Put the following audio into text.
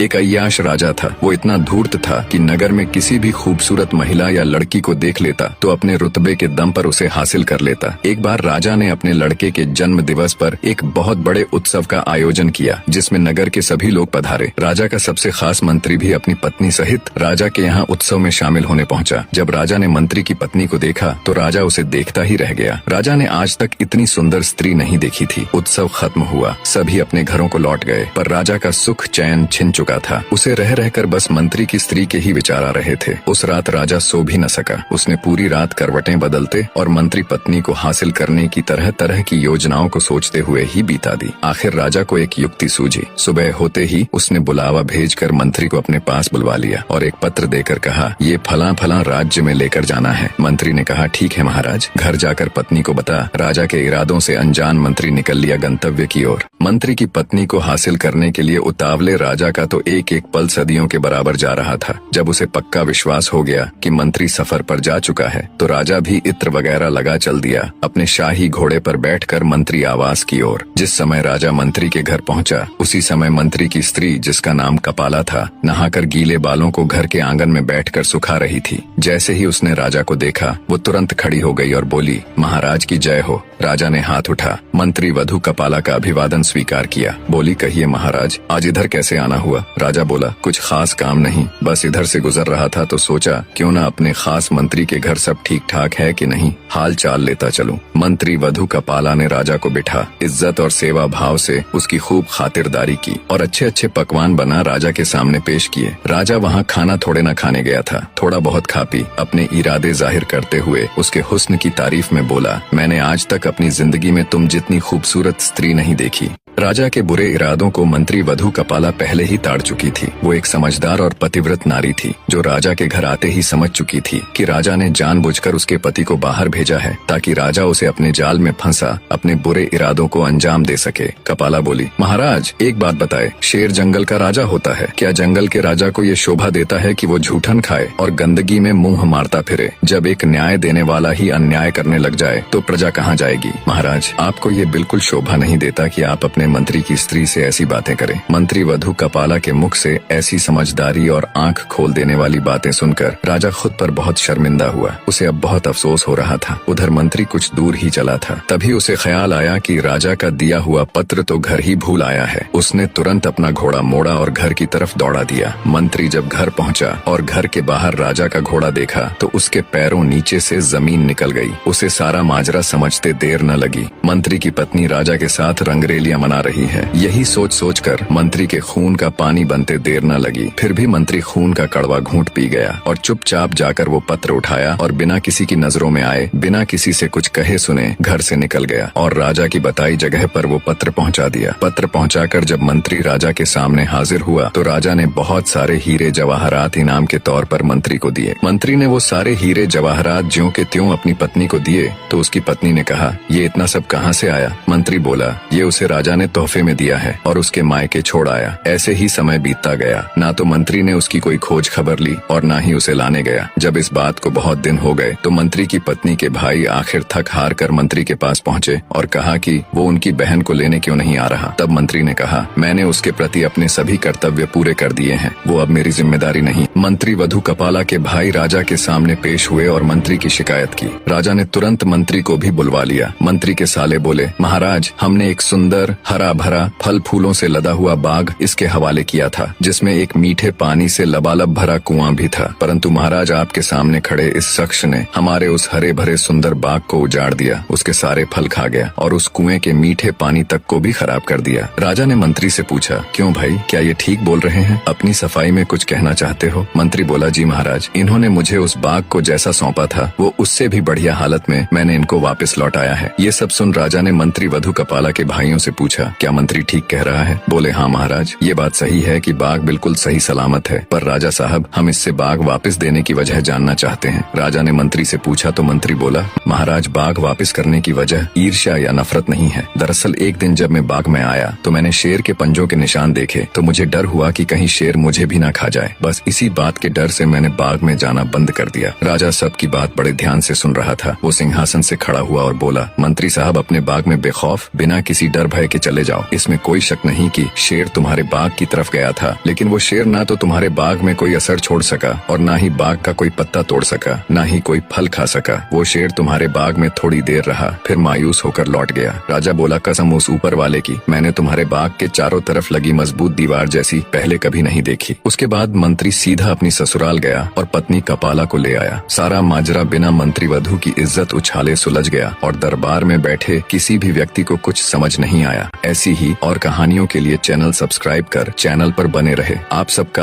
एक अय्याश राजा था। वो इतना धूर्त था कि नगर में किसी भी खूबसूरत महिला या लड़की को देख लेता तो अपने रुतबे के दम पर उसे हासिल कर लेता। एक बार राजा ने अपने लड़के के जन्म दिवस पर एक बहुत बड़े उत्सव का आयोजन किया, जिसमें नगर के सभी लोग पधारे। राजा का सबसे खास मंत्री भी अपनी पत्नी सहित राजा के यहाँ उत्सव में शामिल होने पहुंचा। जब राजा ने मंत्री की पत्नी को देखा तो राजा उसे देखता ही रह गया। राजा ने आज तक इतनी सुंदर स्त्री नहीं देखी थी। उत्सव खत्म हुआ, सभी अपने घरों को लौट गए, पर राजा का सुख चैन छिन चुका था। उसे रह रहकर बस मंत्री की स्त्री के ही विचार आ रहे थे। उस रात राजा सो भी न सका। उसने पूरी रात करवटें बदलते और मंत्री पत्नी को हासिल करने की तरह तरह की योजनाओं को सोचते हुए ही बिता दी। आखिर राजा को एक युक्ति सूझी। सुबह होते ही उसने बुलावा भेजकर मंत्री को अपने पास बुलवा लिया और एक पत्र देकर कहा, ये फला फला राज्य में लेकर जाना है। मंत्री ने कहा, ठीक है महाराज। घर जाकर पत्नी को बता। राजा के इरादों से अनजान मंत्री निकल लिया गंतव्य की ओर। मंत्री की पत्नी को हासिल करने के लिए उतावले राजा का तो एक एक पल सदियों के बराबर जा रहा था। जब उसे पक्का विश्वास हो गया कि मंत्री सफर पर जा चुका है तो राजा भी इत्र वगैरह लगा चल दिया अपने शाही घोड़े पर बैठकर मंत्री आवास की ओर। जिस समय राजा मंत्री के घर पहुंचा उसी समय मंत्री की स्त्री, जिसका नाम कपाला था, नहाकर गीले बालों को घर के आंगन में बैठकर सुखा रही थी। जैसे ही उसने राजा को देखा वो तुरंत खड़ी हो गई और बोली, महाराज की जय हो। राजा ने हाथ उठा। मंत्री वधू कपाला का अभिवादन स्वीकार किया। बोली, कहिए महाराज, आज इधर कैसे आना हुआ? राजा बोला, कुछ खास काम नहीं, बस इधर से गुजर रहा था तो सोचा क्यों न अपने खास मंत्री के घर सब ठीक ठाक है कि नहीं, हाल चाल लेता चलूं। मंत्री वधू कपाला ने राजा को बिठा इज्जत और सेवा भाव से उसकी खूब खातिरदारी की और अच्छे अच्छे पकवान बना राजा के सामने पेश किए। राजा वहाँ खाना थोड़े न खाने गया था, थोड़ा बहुत खा पी अपने इरादे जाहिर करते हुए उसके हुस्न की तारीफ में बोला, मैंने आज तक अपनी जिंदगी में तुम जितनी खूबसूरत स्त्री नहीं देखी। राजा के बुरे इरादों को मंत्री वधू कपाला पहले ही ताड़ चुकी थी। वो एक समझदार और पतिव्रत नारी थी जो राजा के घर आते ही समझ चुकी थी कि राजा ने जानबूझकर उसके पति को बाहर भेजा है ताकि राजा उसे अपने जाल में फंसा अपने बुरे इरादों को अंजाम दे सके। कपाला बोली, महाराज एक बात बताए, शेर जंगल का राजा होता है, क्या जंगल के राजा को ये शोभा देता है कि वो झूठन खाए और गंदगी में मुंह मारता फिरे? जब एक न्याय देने वाला ही अन्याय करने लग जाए तो प्रजा कहाँ जाएगी? महाराज, आपको ये बिल्कुल शोभा नहीं देता कि आप अपने मंत्री की स्त्री से ऐसी बातें करें। मंत्री वधू कपाला के मुख से ऐसी समझदारी और आंख खोल देने वाली बातें सुनकर राजा खुद पर बहुत शर्मिंदा हुआ। उसे अब बहुत अफसोस हो रहा था। उधर मंत्री कुछ दूर ही चला था, तभी उसे ख्याल आया कि राजा का दिया हुआ पत्र तो घर ही भूल आया है। उसने तुरंत अपना घोड़ा मोड़ा और घर की तरफ दौड़ा दिया। मंत्री जब घर पहुंचा और घर के बाहर राजा का घोड़ा देखा तो उसके पैरों नीचे से जमीन निकल गई। उसे सारा माजरा समझते देर न लगी। मंत्री की पत्नी राजा के साथ रंगरेलियां मना रही है। यही सोच सोचकर मंत्री के खून का पानी बनते देर न लगी। फिर भी मंत्री खून का कड़वा घूंट पी गया और चुपचाप जाकर वो पत्र उठाया और बिना किसी की नजरों में आए, बिना किसी से कुछ कहे सुने घर से निकल गया और राजा की बताई जगह पर वो पत्र पहुंचा दिया। पत्र पहुंचाकर जब मंत्री राजा के सामने हाजिर हुआ तो राजा ने बहुत सारे हीरे जवाहरात इनाम के तौर पर मंत्री को दिए। मंत्री ने वो सारे हीरे जवाहरात ज्यों के त्यों अपनी पत्नी को दिए तो उसकी पत्नी ने कहा, ये इतना सब कहाँ से आया? मंत्री बोला, ये उसे राजा ने तोहफे में दिया है और उसके मायके छोड़ आया। ऐसे ही समय बीतता गया। ना तो मंत्री ने उसकी कोई खोज खबर ली और ना ही उसे लाने गया। जब इस बात को बहुत दिन हो गए तो मंत्री की पत्नी के भाई आखिर थक हार कर मंत्री के पास पहुँचे और कहा कि वो उनकी बहन को लेने क्यों नहीं आ रहा। तब मंत्री ने कहा, मैंने उसके प्रति अपने सभी कर्तव्य पूरे कर दिए हैं, वो अब मेरी जिम्मेदारी नहीं। मंत्री वधू कपाला के भाई राजा के सामने पेश हुए और मंत्री की शिकायत की। राजा ने तुरंत मंत्री को भी बुलवा लिया। मंत्री के साले बोले, महाराज, हमने एक सुंदर हरा भरा फल फूलों से लदा हुआ बाग इसके हवाले किया था, जिसमें एक मीठे पानी से लबालब भरा कुआं भी था, परंतु महाराज आपके सामने खड़े इस शख्स ने हमारे उस हरे भरे सुंदर बाग को उजाड़ दिया, उसके सारे फल खा गया और उस कुएं के मीठे पानी तक को भी खराब कर दिया। राजा ने मंत्री से पूछा, क्यों भाई, क्या ये ठीक बोल रहे हैं? अपनी सफाई में कुछ कहना चाहते हो? मंत्री बोला, जी महाराज, इन्होंने मुझे उस बाग को जैसा सौंपा था वो उससे भी बढ़िया हालत में मैंने इनको वापस लौटाया है। ये सब सुन राजा ने मंत्री वधू कपाला के भाइयों से पूछा, क्या मंत्री ठीक कह रहा है? बोले, हाँ महाराज, ये बात सही है कि बाग बिल्कुल सही सलामत है, पर राजा साहब, हम इससे बाग वापस देने की वजह जानना चाहते हैं। राजा ने मंत्री से पूछा तो मंत्री बोला, महाराज, बाग वापस करने की वजह ईर्ष्या या नफरत नहीं है। दरअसल एक दिन जब मैं बाग में आया तो मैंने शेर के पंजों के निशान देखे तो मुझे डर हुआ कि कहीं शेर मुझे भी ना खा जाए। बस इसी बात के डर से मैंने बाग में जाना बंद कर दिया। राजा सबकी बात बड़े ध्यान से सुन रहा था। वो सिंहासन से खड़ा हुआ और बोला, मंत्री साहब, अपने बाग में बेखौफ बिना किसी डर भय के चले चले जाओ। इसमें कोई शक नहीं कि शेर तुम्हारे बाग की तरफ गया था, लेकिन वो शेर ना तो तुम्हारे बाग में कोई असर छोड़ सका और ना ही बाग का कोई पत्ता तोड़ सका, ना ही कोई फल खा सका। वो शेर तुम्हारे बाग में थोड़ी देर रहा, फिर मायूस होकर लौट गया। राजा बोला, कसम उस ऊपर वाले की, मैंने तुम्हारे बाग के चारों तरफ लगी मजबूत दीवार जैसी पहले कभी नहीं देखी। उसके बाद मंत्री सीधा अपनी ससुराल गया और पत्नी कपाला को ले आया। सारा माजरा बिना मंत्री वधू की इज्जत उछाले सुलझ गया और दरबार में बैठे किसी भी व्यक्ति को कुछ समझ नहीं आया। ऐसी ही और कहानियों के लिए चैनल सब्सक्राइब कर चैनल पर बने रहे। आप सबका